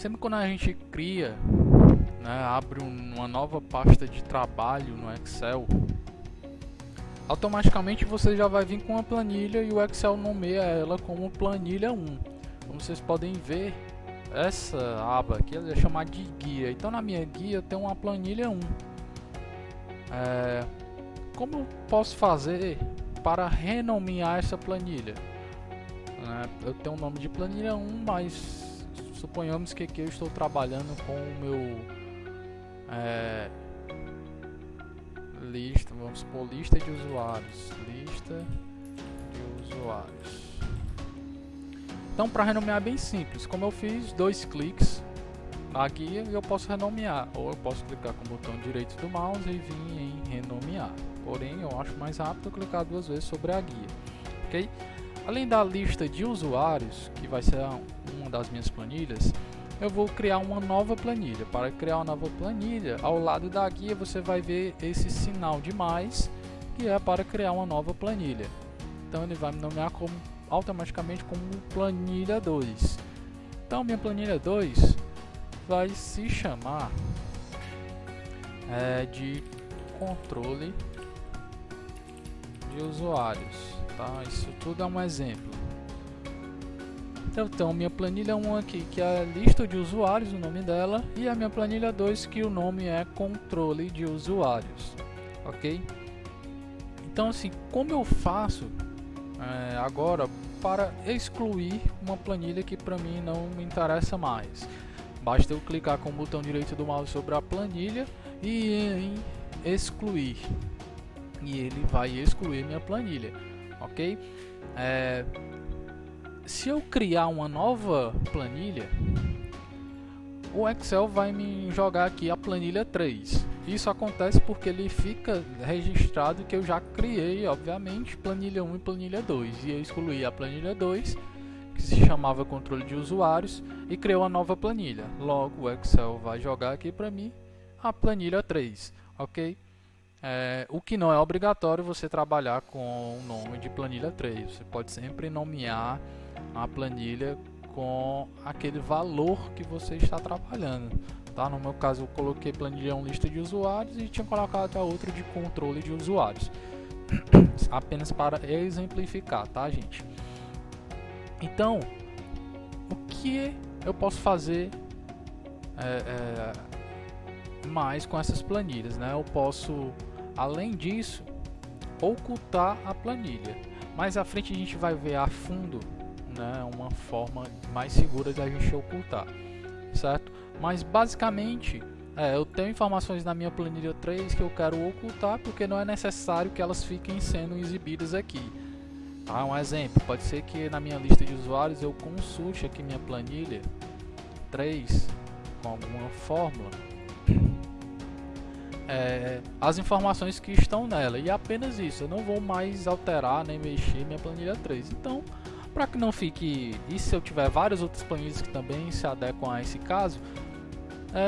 Sempre quando a gente cria, né, abre uma nova pasta de trabalho no Excel, automaticamente você já vai vir com uma planilha e o Excel nomeia ela como planilha 1. Como vocês podem ver, essa aba aqui é chamada de guia. Então na minha guia eu tenho uma planilha 1. Como eu posso fazer para renomear essa planilha? Eu tenho o nome de planilha 1, mas suponhamos que aqui eu estou trabalhando com o meu lista, vamos supor, lista de usuários. Então, para renomear é bem simples. Como eu fiz, 2 cliques na guia e eu posso renomear. Ou eu posso clicar com o botão direito do mouse e vir em renomear. Porém, eu acho mais rápido clicar 2 vezes sobre a guia. Ok? Além da lista de usuários, que vai ser uma das minhas planilhas, eu vou criar uma nova planilha. Para criar uma nova planilha, ao lado da guia você vai ver esse sinal de mais, que é para criar uma nova planilha. Então ele vai me nomear automaticamente como planilha 2. Então minha planilha 2 vai se chamar de controle de usuários. Tá? Isso tudo é um exemplo. Então minha planilha 1 aqui, que é a lista de usuários, o nome dela, e a minha planilha 2, que o nome é controle de usuários, ok? Então assim, como eu faço agora para excluir uma planilha que para mim não me interessa mais? Basta eu clicar com o botão direito do mouse sobre a planilha e em excluir, e ele vai excluir minha planilha, ok? Se eu criar uma nova planilha, o Excel vai me jogar aqui a planilha 3. Isso acontece porque ele fica registrado que eu já criei, obviamente, planilha 1 e planilha 2. E eu excluí a planilha 2, que se chamava controle de usuários, e criou a nova planilha. Logo, o Excel vai jogar aqui para mim a planilha 3, ok? O que não é obrigatório você trabalhar com o nome de planilha 3. Você pode sempre nomear a planilha com aquele valor que você está trabalhando. Tá? No meu caso eu coloquei planilha 1 lista de usuários e tinha colocado a outra de controle de usuários. Apenas para exemplificar, tá, gente? Então, o que eu posso fazer mais com essas planilhas, né? Eu posso, além disso, ocultar a planilha. Mais à frente a gente vai ver a fundo, né, uma forma mais segura da gente ocultar, certo? Mas basicamente eu tenho informações na minha planilha 3 que eu quero ocultar porque não é necessário que elas fiquem sendo exibidas aqui. Tá? Um exemplo, pode ser que na minha lista de usuários eu consulte aqui minha planilha 3 com alguma fórmula, as informações que estão nela, e apenas isso. Eu não vou mais alterar nem mexer minha planilha 3. Então, para que não fique, e se eu tiver várias outras planilhas que também se adequam a esse caso,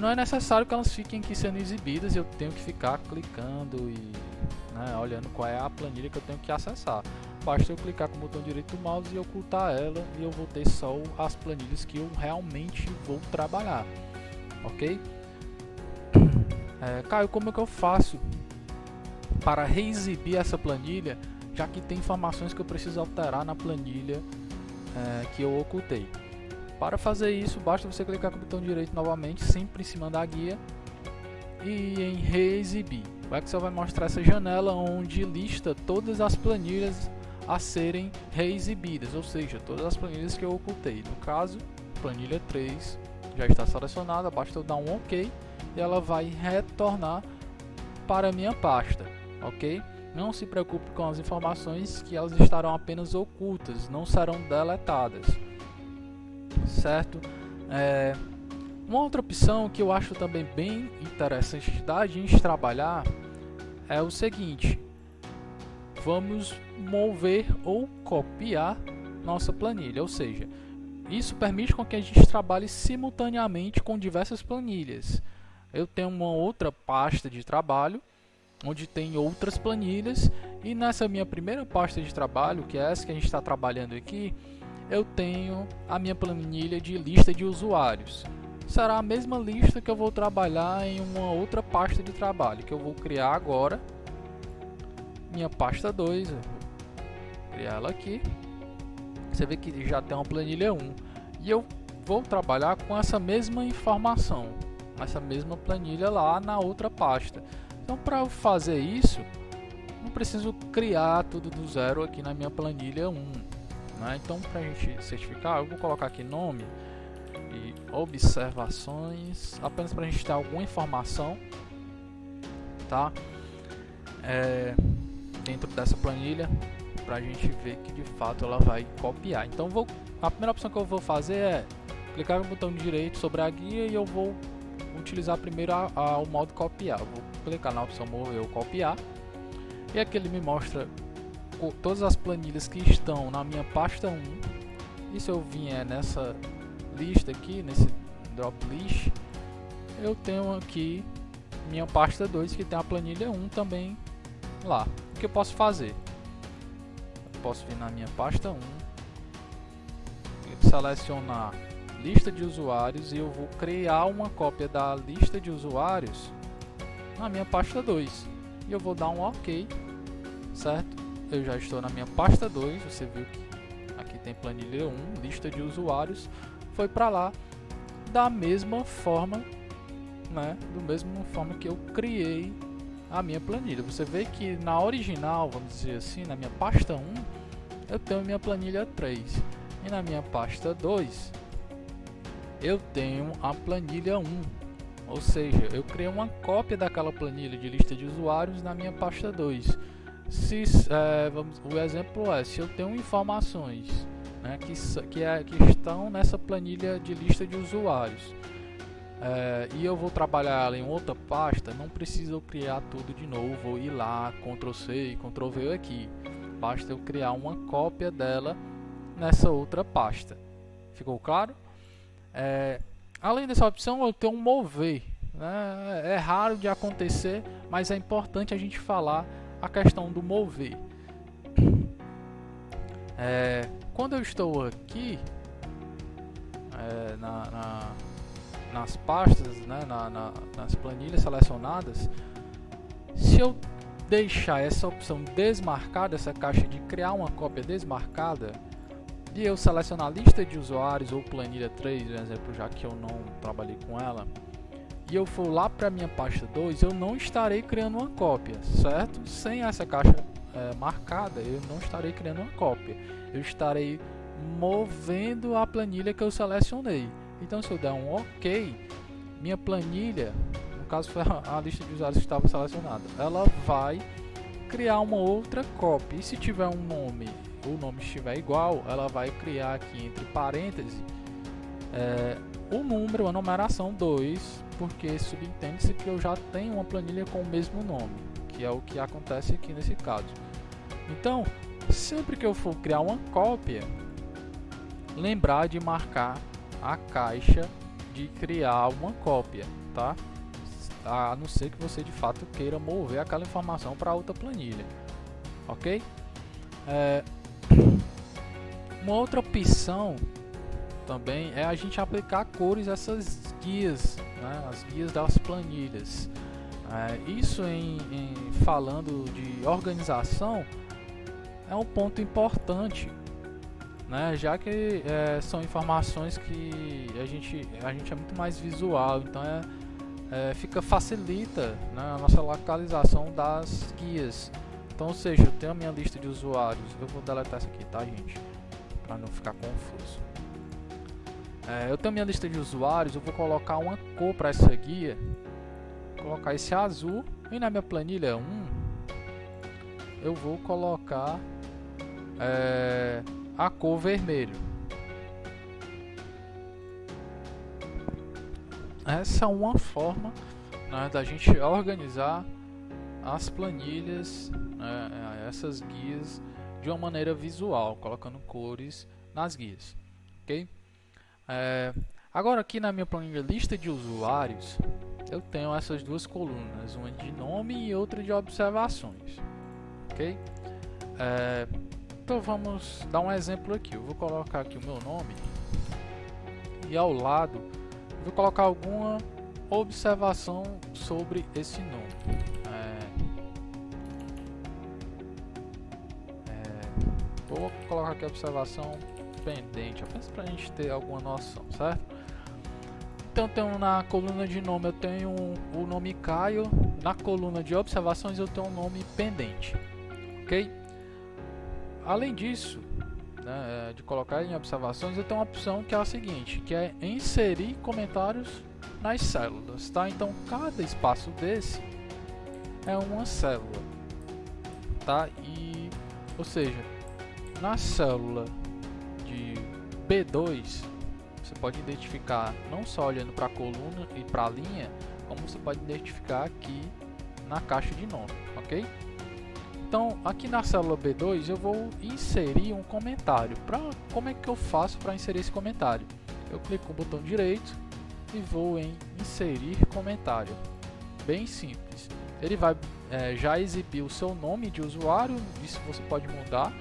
não é necessário que elas fiquem aqui sendo exibidas. Eu tenho que ficar clicando e olhando qual é a planilha que eu tenho que acessar. Basta eu clicar com o botão direito do mouse e ocultar ela, e eu vou ter só as planilhas que eu realmente vou trabalhar, ok? Caio, como é que eu faço para reexibir essa planilha, já que tem informações que eu preciso alterar na planilha que eu ocultei? Para fazer isso, basta você clicar com o botão direito novamente, sempre em cima da guia, e em reexibir. O Excel vai mostrar essa janela onde lista todas as planilhas a serem reexibidas, ou seja, todas as planilhas que eu ocultei. No caso, planilha 3 já está selecionada, basta eu dar um OK e ela vai retornar para a minha pasta, ok? Não se preocupe com as informações, que elas estarão apenas ocultas, não serão deletadas, certo? Uma outra opção que eu acho também bem interessante da gente trabalhar é o seguinte: vamos mover ou copiar nossa planilha, ou seja, isso permite com que a gente trabalhe simultaneamente com diversas planilhas. Eu tenho uma outra pasta de trabalho onde tem outras planilhas, e nessa minha primeira pasta de trabalho, que é essa que a gente está trabalhando aqui, eu tenho a minha planilha de lista de usuários, será a mesma lista que eu vou trabalhar em uma outra pasta de trabalho, que eu vou criar agora. Minha pasta 2, eu vou criar ela aqui. Você vê que já tem uma planilha 1. E eu vou trabalhar com essa mesma informação, essa mesma planilha lá na outra pasta. Então, para eu fazer isso, não preciso criar tudo do zero aqui na minha planilha 1. Né? Então, para a gente certificar, eu vou colocar aqui nome e observações, apenas para a gente ter alguma informação, tá? Dentro dessa planilha, para a gente ver que de fato ela vai copiar. Então, a primeira opção que eu vou fazer é clicar no botão direito sobre a guia e eu vou utilizar primeiro o modo copiar. Eu vou clicar na opção mover ou copiar, e aqui ele me mostra todas as planilhas que estão na minha pasta 1. E se eu vier nessa lista aqui, nesse drop list, eu tenho aqui minha pasta 2 que tem a planilha 1 também lá. O que eu posso fazer? Eu posso vir na minha pasta 1, selecionar lista de usuários e eu vou criar uma cópia da lista de usuários na minha pasta 2 e eu vou dar um OK, certo? Eu já estou na minha pasta 2, você viu que aqui tem planilha 1, lista de usuários, foi para lá da mesma forma, né? Do mesmo forma que eu criei a minha planilha. Você vê que na original, vamos dizer assim, na minha pasta 1, eu tenho minha planilha 3 e na minha pasta 2 eu tenho a planilha 1, ou seja, eu criei uma cópia daquela planilha de lista de usuários na minha pasta 2. O exemplo é, se eu tenho informações, né, que estão nessa planilha de lista de usuários, e eu vou trabalhar ela em outra pasta, não preciso eu criar tudo de novo, vou ir lá, Ctrl C e Ctrl V aqui, basta eu criar uma cópia dela nessa outra pasta. Ficou claro? Além dessa opção, eu tenho um mover, né? É raro de acontecer, mas é importante a gente falar a questão do mover. Quando eu estou aqui nas pastas, né? Nas planilhas selecionadas, se eu deixar essa opção desmarcada, essa caixa de criar uma cópia desmarcada, e eu selecionar a lista de usuários ou planilha 3, por exemplo, já que eu não trabalhei com ela, e eu for lá para minha pasta 2, eu não estarei criando uma cópia, certo? Sem essa caixa marcada, eu não estarei criando uma cópia, eu estarei movendo a planilha que eu selecionei. Então, se eu der um OK, minha planilha, no caso foi a lista de usuários que estava selecionada, ela vai criar uma outra cópia, e se tiver um nome, o nome estiver igual, ela vai criar aqui entre parênteses o número, a numeração 2, porque subentende-se que eu já tenho uma planilha com o mesmo nome, que é o que acontece aqui nesse caso. Então, sempre que eu for criar uma cópia, lembrar de marcar a caixa de criar uma cópia, tá? A não ser que você de fato queira mover aquela informação para outra planilha, ok? Uma outra opção também é a gente aplicar cores a essas guias, né? As guias das planilhas. Isso falando de organização é um ponto importante, né? Já que são informações que a gente é muito mais visual, então facilita, né, a nossa localização das guias. Então, ou seja, eu tenho a minha lista de usuários, eu vou deletar essa aqui, tá, gente? Para não ficar confuso. Eu tenho a minha lista de usuários, eu vou colocar uma cor para essa guia, vou colocar esse azul, e na minha planilha 1 eu vou colocar a cor vermelho. Essa é uma forma, né, da gente organizar as planilhas, essas guias, de uma maneira visual, colocando cores nas guias, ok? Agora aqui na minha planilha lista de usuários, eu tenho essas duas colunas, uma de nome e outra de observações, ok? Então vamos dar um exemplo aqui. Eu vou colocar aqui o meu nome e ao lado vou colocar alguma observação sobre esse nome. Vou colocar aqui a observação pendente, apenas para a gente ter alguma noção, certo? Então tenho na coluna de nome eu tenho o nome Caio, na coluna de observações eu tenho o nome pendente, ok? Além disso, né, de colocar em observações, eu tenho uma opção que é a seguinte, que é inserir comentários nas células, tá? Então cada espaço desse é uma célula, tá? Ou seja, na célula de B2 você pode identificar não só olhando para a coluna e para a linha, como você pode identificar aqui na caixa de nome, ok? Então aqui na célula B2 eu vou inserir um comentário. Como é que eu faço para inserir esse comentário? Eu clico com o botão direito e vou em inserir comentário. Bem simples. Ele vai já exibir o seu nome de usuário, isso você pode mudar.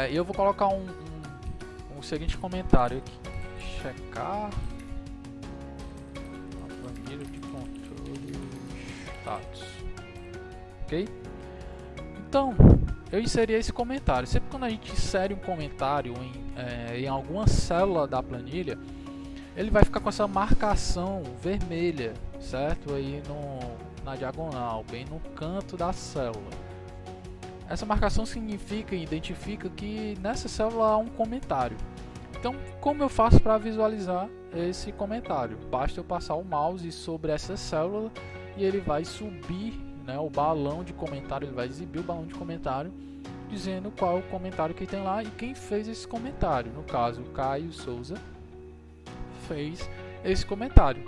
E eu vou colocar o seguinte comentário aqui: checar a planilha de controle status, ok? Então eu inseri esse comentário. Sempre quando a gente insere um comentário em alguma célula da planilha, ele vai ficar com essa marcação vermelha, certo? Aí na diagonal, bem no canto da célula. Essa marcação significa e identifica que nessa célula há um comentário. Então, como eu faço para visualizar esse comentário? Basta eu passar o mouse sobre essa célula e ele vai subir, né, o balão de comentário, ele vai exibir o balão de comentário dizendo qual é o comentário que tem lá e quem fez esse comentário. No caso, o Caio Souza fez esse comentário.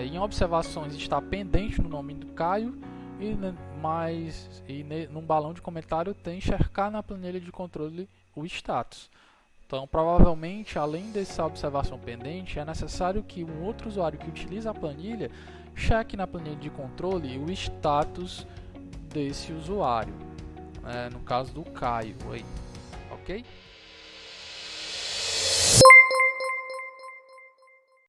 Em observações está pendente no nome do Caio e num balão de comentário tem enxergar na planilha de controle o status. Então provavelmente, além dessa observação pendente, é necessário que um outro usuário que utiliza a planilha cheque na planilha de controle o status desse usuário, no caso do Caio aí, ok?